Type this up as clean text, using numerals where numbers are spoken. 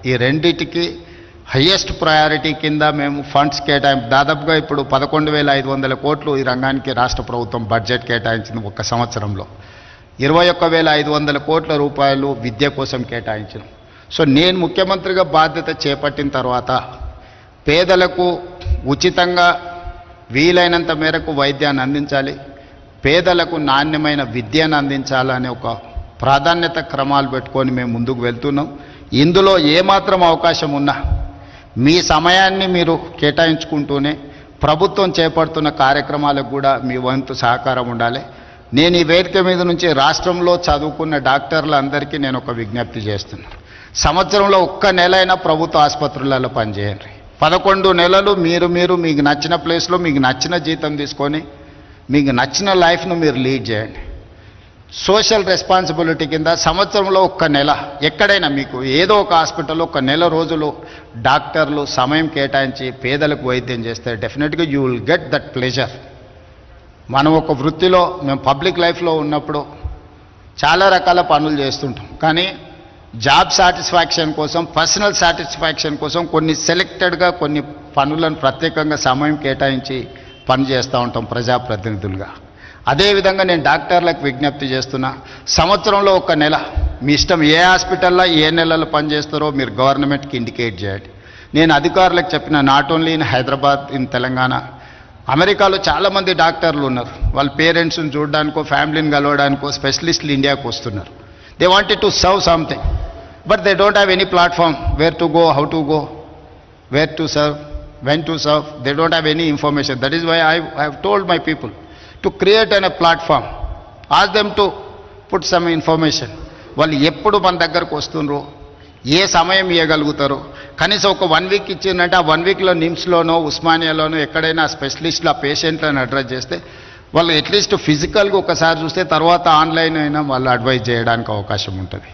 ఈ రెండిటికి highest priority కింద మేము ఫండ్స్ దాదాపుగా ఇప్పుడు 11,500 కోట్లు ఈ రంగానికి రాష్ట్ర ప్రభుత్వం బడ్జెట్ కేటాయించింది ఒక్క సంవత్సరంలో. 21,500 కోట్ల రూపాయలు విద్య కోసం కేటాయించాం. సో నేను ముఖ్యమంత్రిగా బాధ్యత చేపట్టిన తర్వాత పేదలకు ఉచితంగా వీలైనంత మేరకు వైద్యాన్ని అందించాలి, పేదలకు నాణ్యమైన విద్యను అందించాలనే ఒక ప్రాధాన్యత క్రమాలు పెట్టుకొని మేము ముందుకు వెళ్తున్నాం. ఇందులో ఏమాత్రం అవకాశం ఉన్నా మీ సమయాన్ని మీరు కేటాయించుకుంటూనే ప్రభుత్వం చేపడుతున్న కార్యక్రమాలకు కూడా మీ వంతు సహకారం ఉండాలి. నేను ఈ వేదిక మీద నుంచి రాష్ట్రంలో చదువుకున్న డాక్టర్లందరికీ నేను ఒక విజ్ఞప్తి చేస్తున్నాను. సంవత్సరంలో ఒక్క నెల అయినా ప్రభుత్వ ఆసుపత్రులలో పనిచేయండి. 11 నెలలు మీరు మీకు నచ్చిన ప్లేస్లో మీకు నచ్చిన జీతం తీసుకొని మీకు నచ్చిన లైఫ్ను మీరు లీడ్ చేయండి. సోషల్ రెస్పాన్సిబిలిటీ కింద సంవత్సరంలో ఒక్క నెల ఎక్కడైనా మీకు ఏదో ఒక హాస్పిటల్లో ఒక నెల రోజులు డాక్టర్లు సమయం కేటాయించి పేదలకు వైద్యం చేస్తే డెఫినెట్గా you will get that pleasure. మనం ఒక వృత్తిలో మేము పబ్లిక్ లైఫ్లో ఉన్నప్పుడు చాలా రకాల పనులు చేస్తుంటాం, కానీ జాబ్ సాటిస్ఫాక్షన్ కోసం పర్సనల్ సాటిస్ఫాక్షన్ కోసం కొన్ని సెలెక్టెడ్గా కొన్ని పనులను ప్రత్యేకంగా సమయం కేటాయించి పని చేస్తూ ఉంటాం ప్రజాప్రతినిధులుగా. అదేవిధంగా నేను డాక్టర్లకు విజ్ఞప్తి చేస్తున్నా, సంవత్సరంలో ఒక నెల మీ ఇష్టం ఏ హాస్పిటల్లో ఏ నెలలో పనిచేస్తారో మీరు గవర్నమెంట్కి ఇండికేట్ చేయండి. నేను అధికారులకు చెప్పిన not only in Hyderabad, in Telangana, అమెరికాలో చాలామంది డాక్టర్లు ఉన్నారు. వాళ్ళ పేరెంట్స్ని చూడడానికో ఫ్యామిలీని కలవడానికో స్పెషలిస్టులు ఇండియాకు వస్తున్నారు. They wanted to serve something but they don't have any platform where to go, how to go, where to serve, when to serve. They don't have any information. That is why I have told my people to create a platform. Ask them to put some information. వాళ్ళు ఎప్పుడు మన దగ్గరకు వస్తుండ్రో, ఏ సమయం ఇవ్వగలుగుతారో, కనీసం ఒక 1 week ఇచ్చిందంటే ఆ 1 వీక్లో నిమ్స్లోనో ఉస్మానియాలోనో ఎక్కడైనా స్పెషలిస్టులు ఆ పేషెంట్లను అడ్రస్ చేస్తే వాళ్ళు అట్లీస్ట్ ఫిజికల్గా ఒకసారి చూస్తే తర్వాత ఆన్లైన్ అయినా వాళ్ళు అడ్వైజ్ చేయడానికి అవకాశం ఉంటుంది.